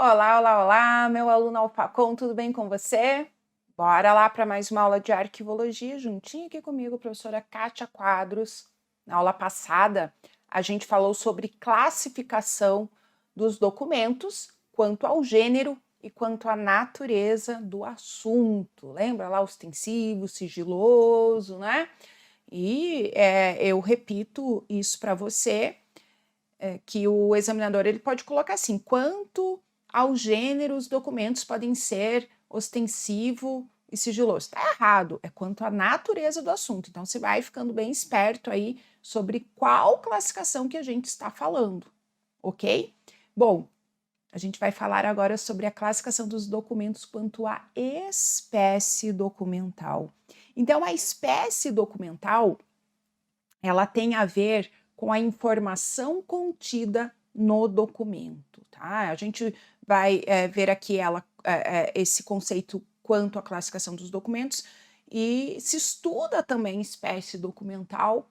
Olá, olá, olá, meu aluno Alfacom, tudo bem com você? Bora lá para mais uma aula de arquivologia, juntinho aqui comigo, professora Kátia Quadros. Na aula passada, a gente falou sobre classificação dos documentos quanto ao gênero e quanto à natureza do assunto. Lembra lá, ostensivo, sigiloso, né? E eu repito isso para você, que o examinador ele pode colocar assim, quanto ao gênero os documentos podem ser ostensivo e sigiloso. Está errado, é quanto à natureza do assunto. Então, você vai ficando bem esperto aí sobre qual classificação que a gente está falando, ok? Bom, a gente vai falar agora sobre a classificação dos documentos quanto à espécie documental. Então, a espécie documental, ela tem a ver com a informação contida no documento, tá? A gente vai ver aqui esse conceito quanto à classificação dos documentos e se estuda também espécie documental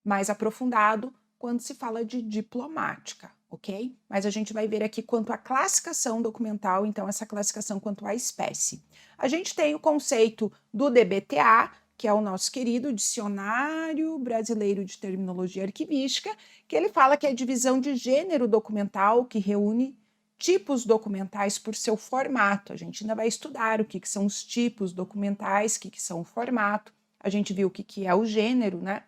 mais aprofundado quando se fala de diplomática, ok? Mas a gente vai ver aqui quanto à classificação documental, então essa classificação quanto à espécie. A gente tem o conceito do DBTA, que é o nosso querido Dicionário Brasileiro de Terminologia Arquivística, que ele fala que é a divisão de gênero documental que reúne tipos documentais por seu formato. A gente ainda vai estudar o que são os tipos documentais, o que são o formato. A gente viu o que é o gênero, né?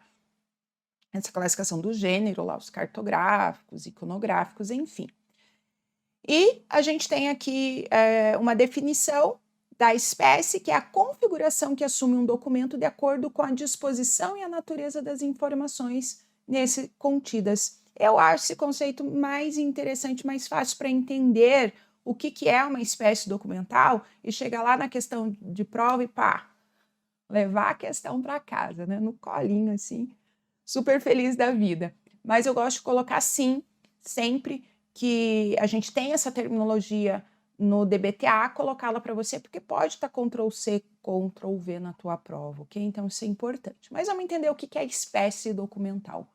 Essa classificação do gênero, lá os cartográficos, iconográficos, enfim. E a gente tem aqui uma definição da espécie, que é a configuração que assume um documento de acordo com a disposição e a natureza das informações nesse contidas. Eu acho esse conceito mais interessante, mais fácil para entender o que é uma espécie documental e chegar lá na questão de prova e pá, levar a questão para casa, né? No colinho, assim, super feliz da vida. Mas eu gosto de colocar, sim, sempre que a gente tem essa terminologia no DBTA, colocá-la para você, porque pode estar Ctrl+C, Ctrl+V na tua prova, ok? Então, isso é importante. Mas vamos entender o que é espécie documental.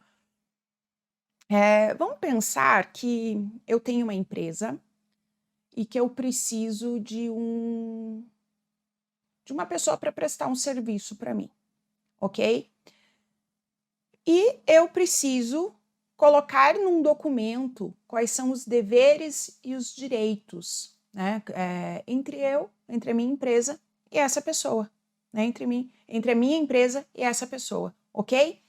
Vamos pensar que eu tenho uma empresa e que eu preciso de uma pessoa para prestar um serviço para mim, ok? E eu preciso colocar num documento quais são os deveres e os direitos, né? Entre a minha empresa e essa pessoa, né? Entre a minha empresa e essa pessoa, ok?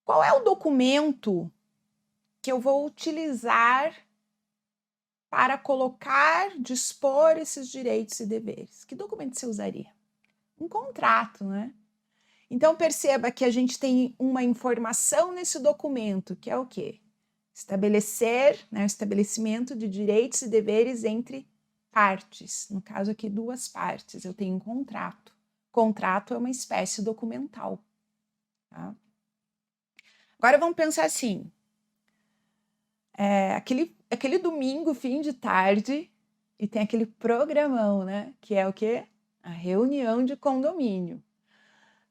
Qual é o documento que eu vou utilizar para dispor esses direitos e deveres? Que documento você usaria? Um contrato, né? Então, perceba que a gente tem uma informação nesse documento, que é o quê? Estabelecer, né, o estabelecimento de direitos e deveres entre partes. No caso aqui, duas partes. Eu tenho um contrato. Contrato é uma espécie documental. Tá? Agora, vamos pensar assim. Aquele domingo, fim de tarde, e tem aquele programão, né? Que é o quê? A reunião de condomínio.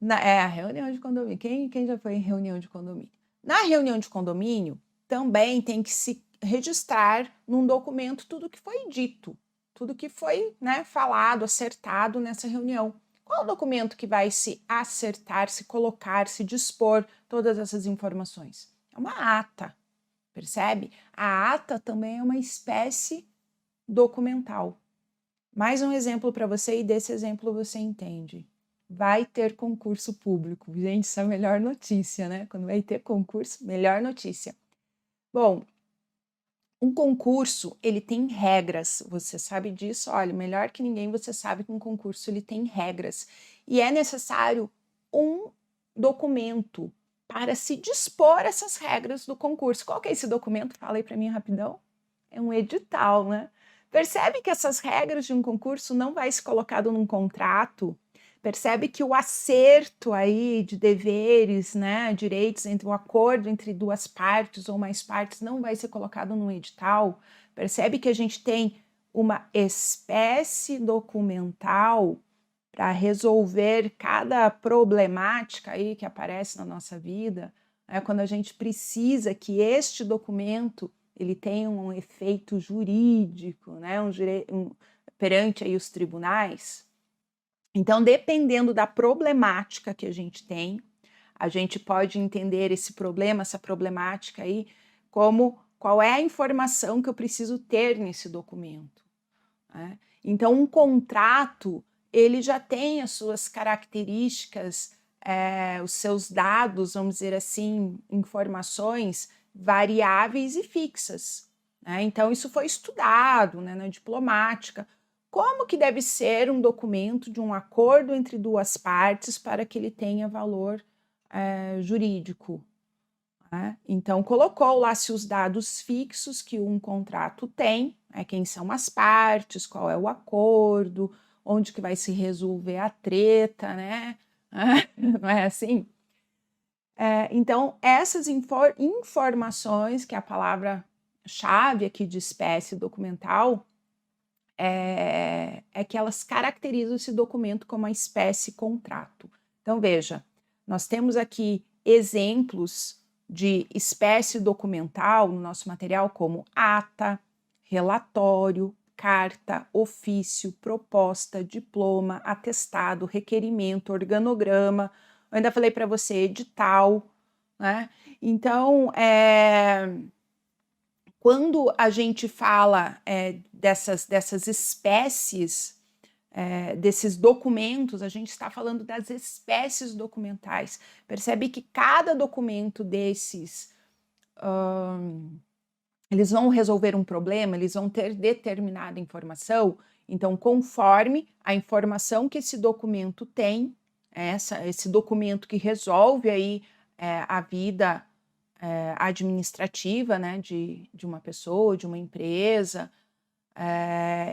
A reunião de condomínio. Quem já foi em reunião de condomínio? Na reunião de condomínio, também tem que se registrar num documento tudo que foi dito, tudo que foi, né, falado, acertado nessa reunião. Qual o documento que vai se acertar, se colocar, se dispor todas essas informações? É uma ata, percebe? A ata também é uma espécie documental. Mais um exemplo para você, e desse exemplo você entende. Vai ter concurso público. Gente, isso é a melhor notícia, né? Quando vai ter concurso, melhor notícia. Bom, um concurso, ele tem regras. Você sabe disso? Olha, melhor que ninguém, você sabe que um concurso, ele tem regras. E é necessário um documento para se dispor essas regras do concurso. Qual que é esse documento? Fala aí para mim rapidão. É um edital, né? Percebe que essas regras de um concurso não vai ser colocado num contrato. Percebe que o acerto aí de deveres, né, direitos entre o acordo entre duas partes ou mais partes não vai ser colocado num edital. Percebe que a gente tem uma espécie documental para resolver cada problemática aí que aparece na nossa vida, né, quando a gente precisa que este documento ele tem um efeito jurídico, né, perante aí os tribunais. Então, dependendo da problemática que a gente tem, a gente pode entender esse problema, essa problemática aí, como qual é a informação que eu preciso ter nesse documento, né? Então, um contrato, ele já tem as suas características, os seus dados, vamos dizer assim, informações variáveis e fixas, né? Então, isso foi estudado, né, na diplomática. Como que deve ser um documento de um acordo entre duas partes para que ele tenha valor jurídico, né? Então, colocou lá se os dados fixos que um contrato tem, quem são as partes, qual é o acordo, onde que vai se resolver a treta, né? Não é assim? Então, essas informações, que é a palavra-chave aqui de espécie documental, é que elas caracterizam esse documento como uma espécie contrato. Então, veja, nós temos aqui exemplos de espécie documental no nosso material, como ata, relatório, carta, ofício, proposta, diploma, atestado, requerimento, organograma. Eu ainda falei para você edital, né? Então, quando a gente fala dessas espécies, desses documentos, a gente está falando das espécies documentais. Percebe que cada documento desses, eles vão resolver um problema, eles vão ter determinada informação. Então, conforme a informação que esse documento tem, esse documento que resolve aí a vida administrativa, né, de uma pessoa, de uma empresa,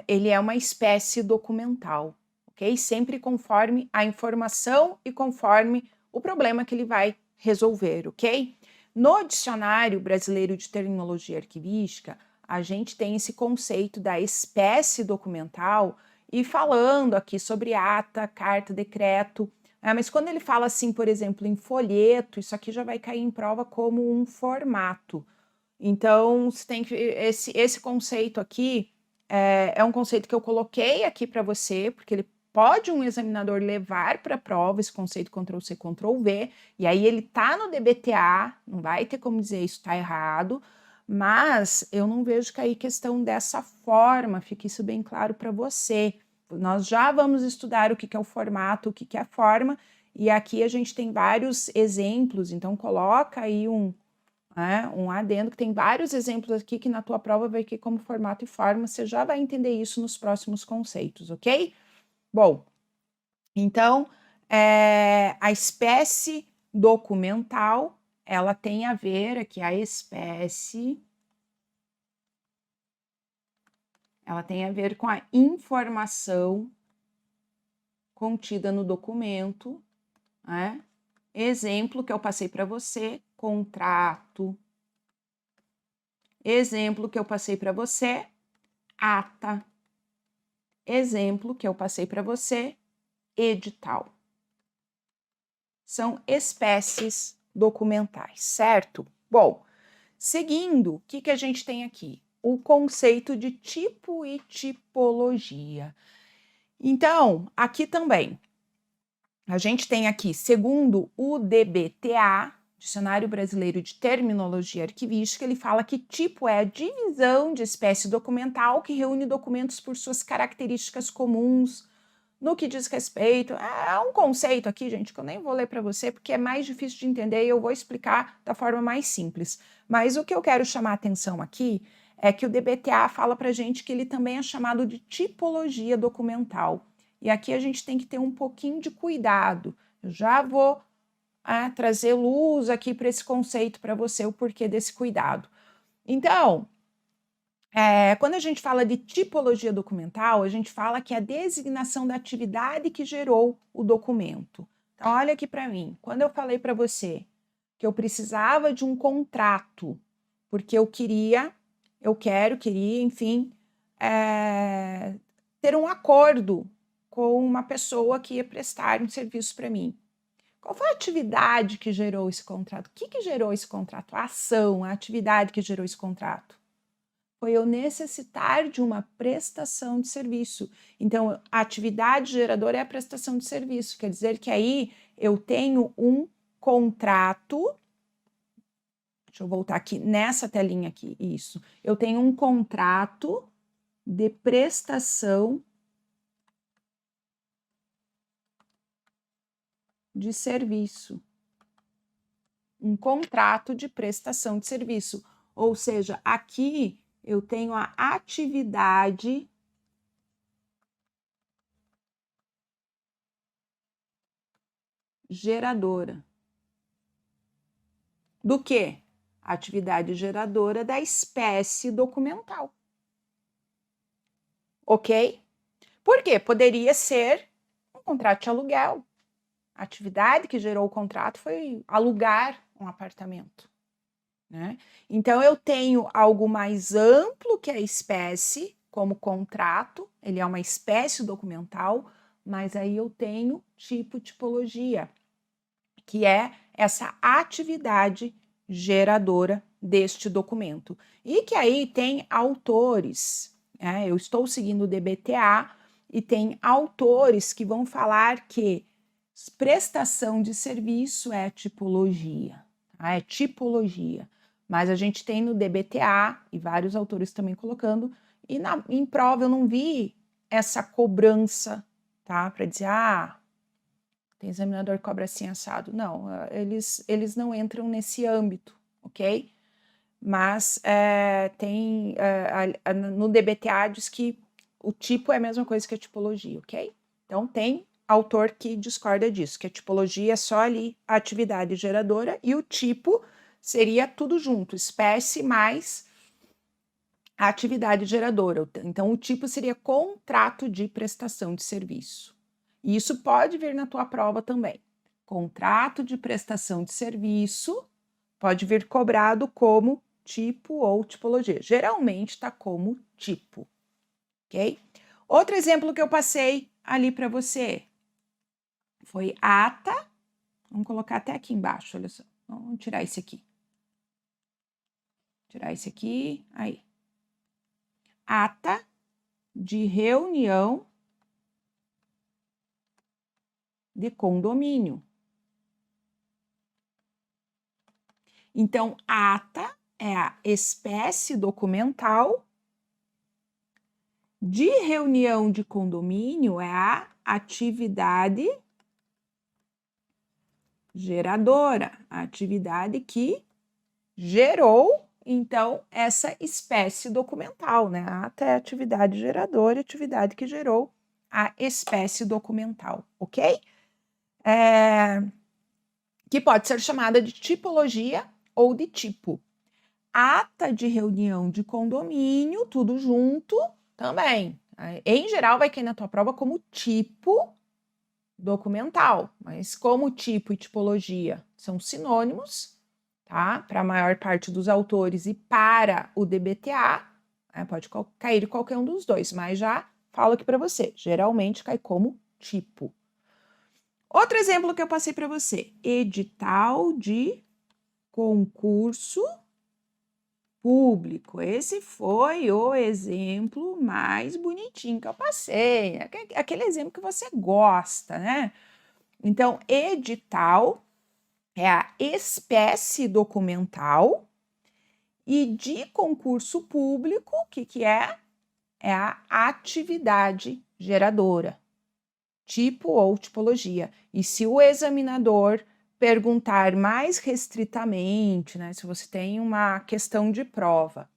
ele é uma espécie documental, ok? Sempre conforme a informação e conforme o problema que ele vai resolver, ok? No Dicionário Brasileiro de Terminologia Arquivística, a gente tem esse conceito da espécie documental e falando aqui sobre ata, carta, decreto, mas quando ele fala assim, por exemplo, em folheto, isso aqui já vai cair em prova como um formato. Então, você tem que esse conceito aqui é um conceito que eu coloquei aqui para você, porque ele pode um examinador levar para a prova esse conceito Ctrl+C, Ctrl+V, e aí ele está no DBTA, não vai ter como dizer isso está errado, mas eu não vejo cair questão dessa forma, fique isso bem claro para você. Nós já vamos estudar o que é o formato, o que é a forma, e aqui a gente tem vários exemplos, então coloca aí um adendo, que tem vários exemplos aqui que na tua prova vai ter como formato e forma, você já vai entender isso nos próximos conceitos, ok? Bom, então, a espécie documental, ela tem a ver aqui, a espécie, ela tem a ver com a informação contida no documento, né? Exemplo que eu passei para você, contrato. Exemplo que eu passei para você, ata. Exemplo que eu passei para você, edital. São espécies documentais, certo? Bom, seguindo, o que a gente tem aqui? O conceito de tipo e tipologia. Então, aqui também, a gente tem aqui, segundo o DBTA, Dicionário Brasileiro de Terminologia Arquivística, ele fala que tipo é a divisão de espécie documental que reúne documentos por suas características comuns no que diz respeito. É um conceito aqui, gente, que eu nem vou ler para você, porque é mais difícil de entender e eu vou explicar da forma mais simples. Mas o que eu quero chamar a atenção aqui é que o DBTA fala para gente que ele também é chamado de tipologia documental. E aqui a gente tem que ter um pouquinho de cuidado. Eu já vou trazer luz aqui para esse conceito para você, o porquê desse cuidado. Então, quando a gente fala de tipologia documental, a gente fala que é a designação da atividade que gerou o documento. Então, olha aqui para mim. Quando eu falei para você que eu precisava de um contrato, porque eu queria, enfim, ter um acordo com uma pessoa que ia prestar um serviço para mim. Qual foi a atividade que gerou esse contrato? O que gerou esse contrato? A ação, a atividade que gerou esse contrato. foi eu necessitar de uma prestação de serviço. Então, a atividade geradora é a prestação de serviço, quer dizer que aí eu tenho um contrato. Deixa eu voltar aqui nessa telinha aqui, isso. Eu tenho um contrato de prestação de serviço. Um contrato de prestação de serviço. Ou seja, aqui eu tenho a atividade geradora. Do quê? Atividade geradora da espécie documental. Ok? Por quê? Poderia ser um contrato de aluguel. A atividade que gerou o contrato foi alugar um apartamento, né? Então, eu tenho algo mais amplo que a espécie, como contrato, ele é uma espécie documental, mas aí eu tenho tipo, tipologia, que é essa atividade geradora deste documento. E que aí tem autores, né? Eu estou seguindo o DBTA e tem autores que vão falar que prestação de serviço é tipologia, tá? É tipologia. Mas a gente tem no DBTA e vários autores também colocando, e em prova eu não vi essa cobrança, tá? Para dizer, tem examinador que cobra assim assado. Não, eles não entram nesse âmbito, ok? Mas no DBTA diz que o tipo é a mesma coisa que a tipologia, ok? Então tem autor que discorda disso, que a tipologia é só ali a atividade geradora e o tipo seria tudo junto, espécie mais a atividade geradora. Então o tipo seria contrato de prestação de serviço. E isso pode vir na tua prova também. Contrato de prestação de serviço pode vir cobrado como tipo ou tipologia. Geralmente está como tipo, ok? Outro exemplo que eu passei ali para você foi ata. Vamos colocar até aqui embaixo, olha só. Vamos tirar esse aqui. Tirar esse aqui, aí. Ata de reunião de condomínio. Então, ata é a espécie documental, de reunião de condomínio é a atividade geradora, a atividade que gerou, então, essa espécie documental, né? A ata é a atividade geradora, a atividade que gerou a espécie documental, ok? Que pode ser chamada de tipologia ou de tipo. Ata de reunião de condomínio, tudo junto, também. Em geral, vai cair na tua prova como tipo documental, mas como tipo e tipologia são sinônimos, tá? Para a maior parte dos autores e para o DBTA, pode cair qualquer um dos dois, mas já falo aqui para você, geralmente cai como tipo. Outro exemplo que eu passei para você, edital de concurso público. Esse foi o exemplo mais bonitinho que eu passei, aquele exemplo que você gosta, né? Então, edital é a espécie documental e de concurso público, o que é? É a atividade geradora, tipo ou tipologia. E se o examinador perguntar mais restritamente, né, se você tem uma questão de prova,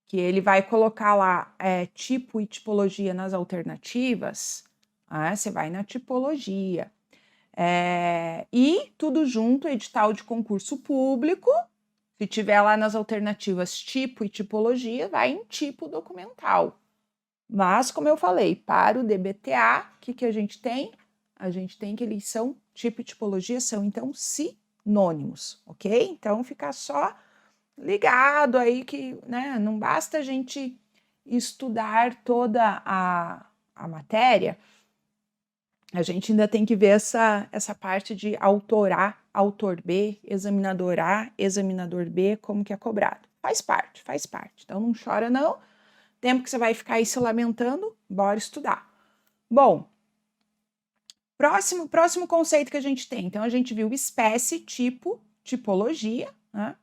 que ele vai colocar lá tipo e tipologia nas alternativas, você vai na tipologia. E tudo junto, edital de concurso público, se tiver lá nas alternativas tipo e tipologia, vai em tipo documental. Mas, como eu falei, para o DBTA, o que a gente tem? A gente tem que eles são, tipo e tipologia são, então, sinônimos, ok? Então, ficar só ligado aí que, né, não basta a gente estudar toda a matéria, a gente ainda tem que ver essa parte de autor A, autor B, examinador A, examinador B, como que é cobrado. faz parte, faz parte. Então não chora não, tempo que você vai ficar aí se lamentando, bora estudar. Bom, próximo conceito que a gente tem, então a gente viu espécie, tipo, tipologia, né?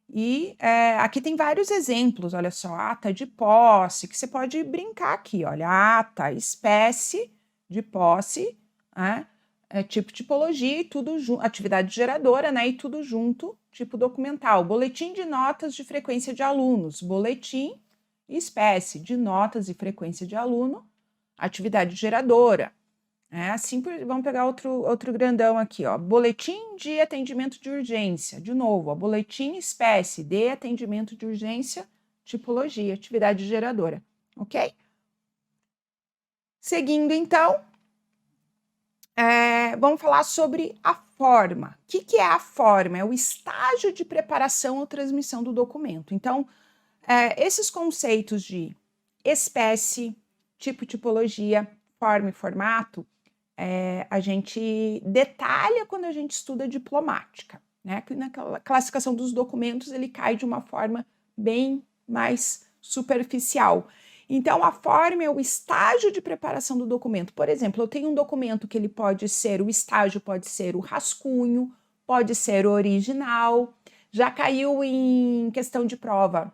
E aqui tem vários exemplos, olha só, ata de posse, que você pode brincar aqui, olha, ata, espécie de posse, né? Tipo, tipologia e tudo junto, atividade geradora, né? E tudo junto, tipo documental. Boletim de notas de frequência de alunos, boletim, espécie de notas e frequência de aluno, atividade geradora. Assim, vamos pegar outro grandão aqui, ó. Boletim de atendimento de urgência. De novo, ó, boletim espécie de atendimento de urgência, tipologia, atividade geradora, ok? Seguindo, então, vamos falar sobre a forma. O que é a forma? É o estágio de preparação ou transmissão do documento. Então, esses conceitos de espécie, tipo, tipologia, forma e formato, a gente detalha quando a gente estuda diplomática, né? Que na classificação dos documentos ele cai de uma forma bem mais superficial. Então, a forma é o estágio de preparação do documento. Por exemplo, eu tenho um documento que ele pode ser, o estágio pode ser o rascunho, pode ser o original, já caiu em questão de prova.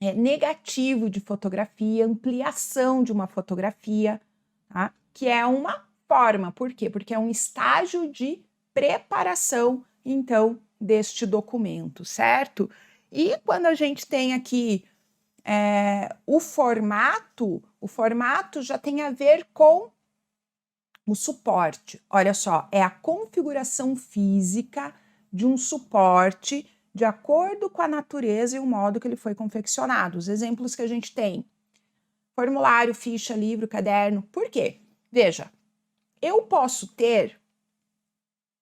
Negativo de fotografia, ampliação de uma fotografia, tá? Que é uma forma. Por quê? Porque é um estágio de preparação, então, deste documento, certo? E quando a gente tem aqui o formato já tem a ver com o suporte. Olha só, é a configuração física de um suporte de acordo com a natureza e o modo que ele foi confeccionado. Os exemplos que a gente tem: formulário, ficha, livro, caderno. Por quê? Veja, eu posso ter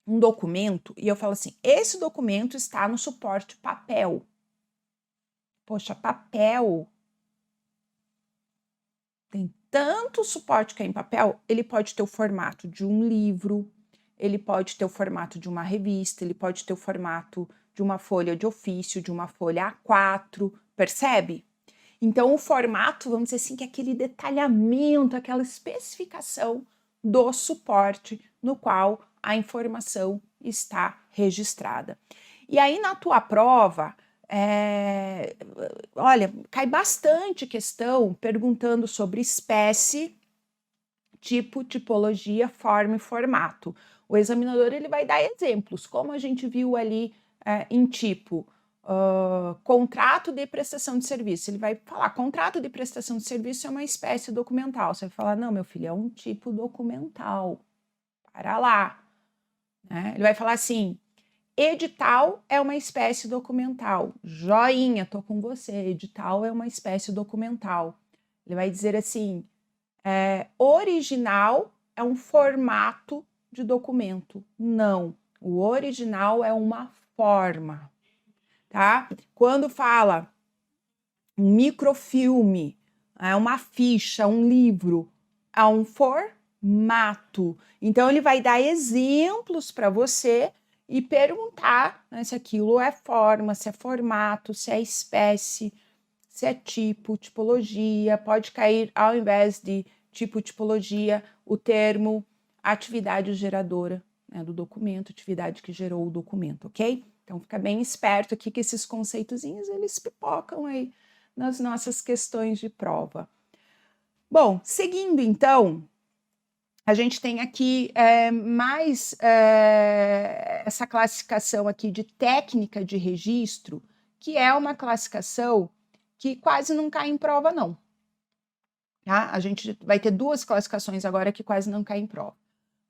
um documento e eu falo assim, esse documento está no suporte papel. Poxa, papel tem tanto suporte que é em papel, ele pode ter o formato de um livro, ele pode ter o formato de uma revista, ele pode ter o formato de uma folha de ofício, de uma folha A4, percebe? Então, o formato, vamos dizer assim, que é aquele detalhamento, aquela especificação do suporte no qual a informação está registrada. E aí, na tua prova, olha, cai bastante questão perguntando sobre espécie, tipo, tipologia, forma e formato. O examinador ele vai dar exemplos, como a gente viu ali em tipo, contrato de prestação de serviço. Ele vai falar, contrato de prestação de serviço é uma espécie documental. Você vai falar, não, meu filho, é um tipo documental. Para lá. Né? Ele vai falar assim, edital é uma espécie documental. Joinha, tô com você. Edital é uma espécie documental. Ele vai dizer assim, original é um formato de documento. Não, o original é uma forma, tá? Quando fala um microfilme, é uma ficha, um livro, é um formato. Então, ele vai dar exemplos para você e perguntar, né, se aquilo é forma, se é formato, se é espécie, se é tipo, tipologia. Pode cair, ao invés de tipo, tipologia, o termo atividade geradora, né, do documento, atividade que gerou o documento, ok? Então, fica bem esperto aqui que esses conceitozinhos, eles pipocam aí nas nossas questões de prova. Bom, seguindo então, a gente tem aqui mais essa classificação aqui de técnica de registro, que é uma classificação que quase não cai em prova, não. Tá? A gente vai ter duas classificações agora que quase não caem em prova.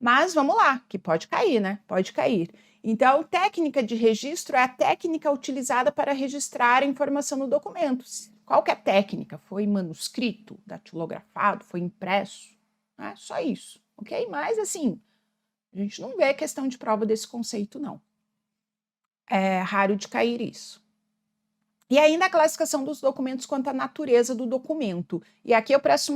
Mas vamos lá, que pode cair, né? Pode cair. Então, técnica de registro é a técnica utilizada para registrar a informação no documento. Qual que é a técnica? Foi manuscrito, datilografado, foi impresso? Né? Só isso, ok? Mas, assim, a gente não vê questão de prova desse conceito, não. É raro de cair isso. E ainda a classificação dos documentos quanto à natureza do documento. E aqui eu peço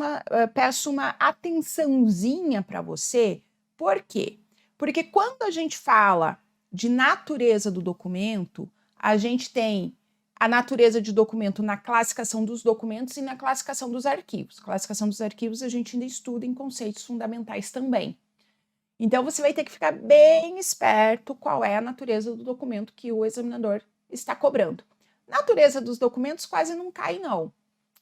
uma atençãozinha para você. Por quê? Porque quando a gente fala de natureza do documento, a gente tem a natureza de documento na classificação dos documentos e na classificação dos arquivos. Classificação dos arquivos a gente ainda estuda em conceitos fundamentais também. Então, você vai ter que ficar bem esperto qual é a natureza do documento que o examinador está cobrando. Natureza dos documentos quase não cai, não,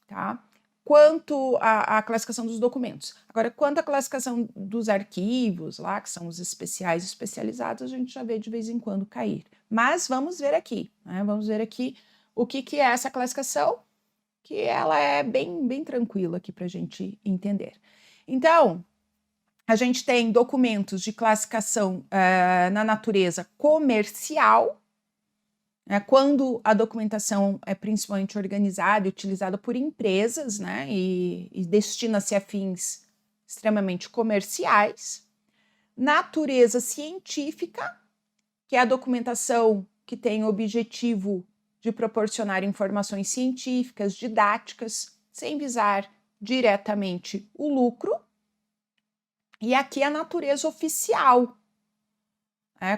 tá? Quanto à classificação dos documentos. Agora, quanto à classificação dos arquivos, lá, que são os especiais e especializados, a gente já vê de vez em quando cair. Mas vamos ver aqui, né? Vamos ver aqui o que é essa classificação, que ela é bem tranquila aqui para a gente entender. Então, a gente tem documentos de classificação na natureza comercial, quando a documentação é principalmente organizada e utilizada por empresas, né, e destina-se a fins extremamente comerciais. Natureza científica, que é a documentação que tem o objetivo de proporcionar informações científicas, didáticas, sem visar diretamente o lucro. E aqui a natureza oficial,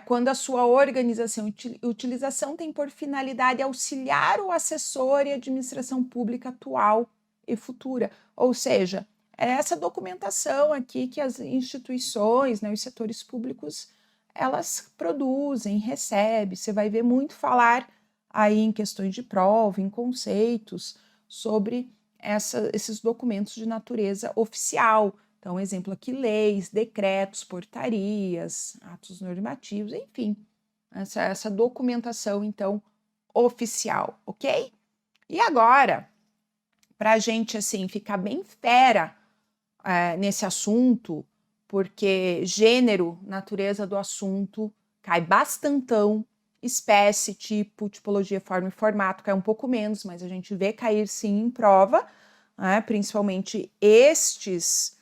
quando a sua organização e utilização tem por finalidade auxiliar o assessor e administração pública atual e futura. Ou seja, é essa documentação aqui que as instituições, né, os setores públicos, elas produzem, recebem. Você vai ver muito falar aí em questões de prova, em conceitos, sobre esses documentos de natureza oficial. Então, exemplo aqui, leis, decretos, portarias, atos normativos, enfim, essa documentação, então, oficial, ok? E agora, para a gente, assim, ficar bem fera nesse assunto, porque gênero, natureza do assunto, cai bastantão, espécie, tipo, tipologia, forma e formato, cai um pouco menos, mas a gente vê cair sim em prova, principalmente estes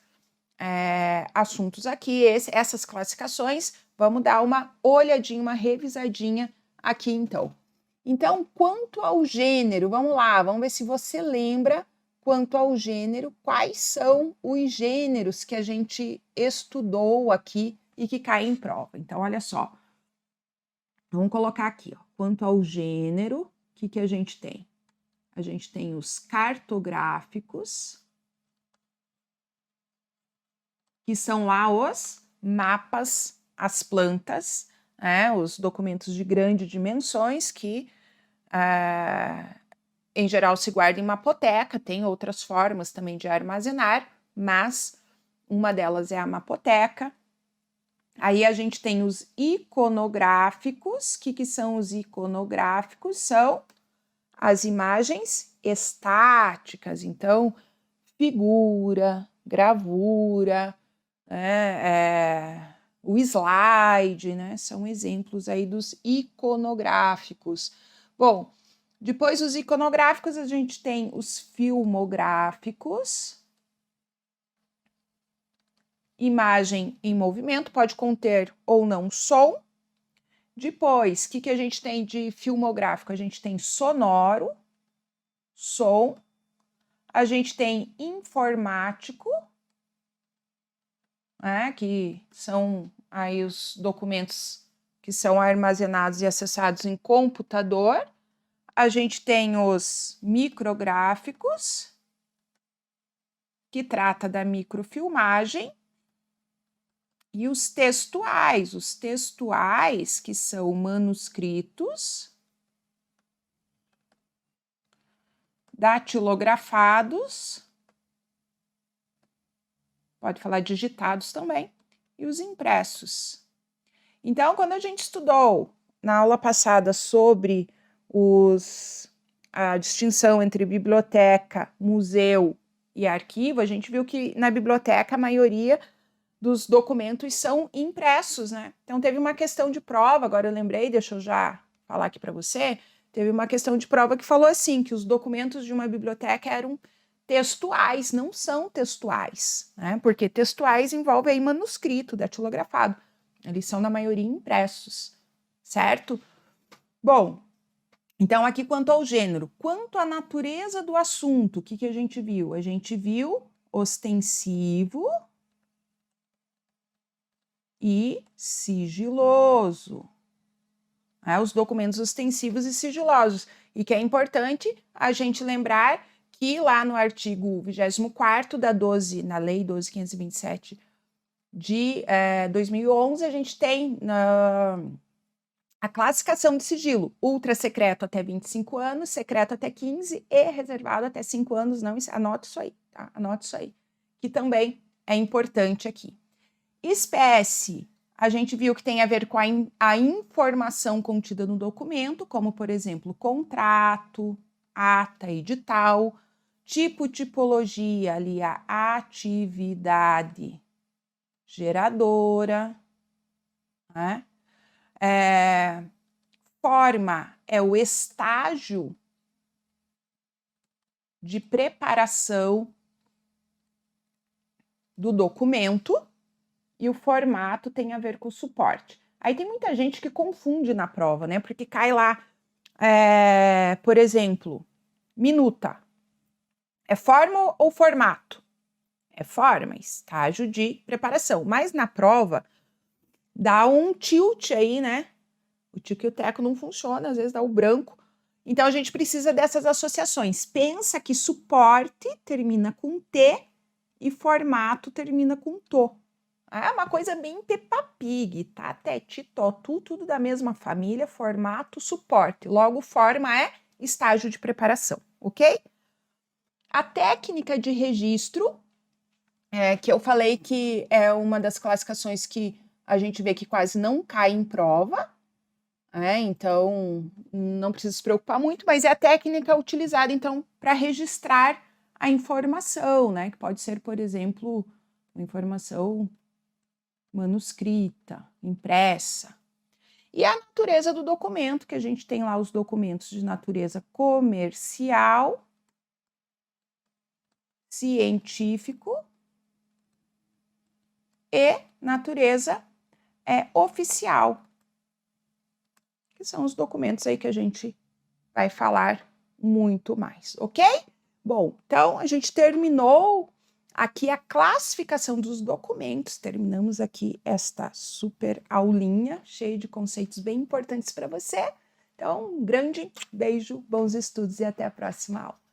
assuntos aqui, essas classificações. Vamos dar uma olhadinha, uma revisadinha aqui então. Então, quanto ao gênero, vamos lá, vamos ver se você lembra quanto ao gênero, quais são os gêneros que a gente estudou aqui e que caem em prova. Então, olha só, vamos colocar aqui, ó, quanto ao gênero, o que a gente tem? A gente tem os cartográficos, que são lá os mapas, as plantas, os documentos de grandes dimensões que, em geral, se guardam em mapoteca. Tem outras formas também de armazenar, mas uma delas é a mapoteca. Aí a gente tem os iconográficos. O que são os iconográficos? São as imagens estáticas, então, figura, gravura, o slide, né? São exemplos aí dos iconográficos. Bom, depois dos iconográficos, a gente tem os filmográficos. Imagem em movimento, pode conter ou não som. Depois, o que a gente tem de filmográfico? A gente tem sonoro, som. A gente tem informático, que são aí os documentos que são armazenados e acessados em computador. A gente tem os micrográficos, que trata da microfilmagem, e os textuais, que são manuscritos, datilografados, pode falar digitados também, e os impressos. Então, quando a gente estudou na aula passada sobre a distinção entre biblioteca, museu e arquivo, a gente viu que na biblioteca a maioria dos documentos são impressos, né? Então, teve uma questão de prova, agora eu lembrei, deixa eu já falar aqui para você, teve uma questão de prova que falou assim, que os documentos de uma biblioteca eram textuais, não são textuais, né? Porque textuais envolve aí manuscrito, datilografado. Eles são, na maioria, impressos, certo? Bom, então aqui quanto ao gênero. Quanto à natureza do assunto, o que a gente viu? A gente viu ostensivo e sigiloso. né, os documentos ostensivos e sigilosos. E que é importante a gente lembrar que lá no artigo 24º na Lei 12.527 de 2011, a gente tem a classificação de sigilo: ultra secreto até 25 anos, secreto até 15 e reservado até 5 anos. Não, anote isso aí, tá? Anote isso aí, que também é importante aqui. Espécie, a gente viu que tem a ver com a informação contida no documento, como, por exemplo, contrato, ata, edital. Tipo, tipologia, ali a atividade geradora, né? Forma é o estágio de preparação do documento, e o formato tem a ver com o suporte. Aí tem muita gente que confunde na prova, né? Porque cai lá, por exemplo, minuta. É forma ou formato? É forma, estágio de preparação. Mas na prova dá um tilt aí, né? O tico e o teco não funciona, às vezes dá o branco. Então a gente precisa dessas associações. Pensa que suporte termina com T e formato termina com TO. É uma coisa bem Peppa Pig, tá? Teti, totu, tudo da mesma família, formato, suporte. Logo, forma é estágio de preparação, ok? A técnica de registro, que eu falei que é uma das classificações que a gente vê que quase não cai em prova, então não precisa se preocupar muito, mas é a técnica utilizada, então, para registrar a informação, né? Que pode ser, por exemplo, uma informação manuscrita, impressa. E a natureza do documento, que a gente tem lá os documentos de natureza comercial, científico e natureza oficial, que são os documentos aí que a gente vai falar muito mais, ok? Bom, então a gente terminou aqui a classificação dos documentos, terminamos aqui esta super aulinha, cheia de conceitos bem importantes para você. Então, um grande beijo, bons estudos e até a próxima aula.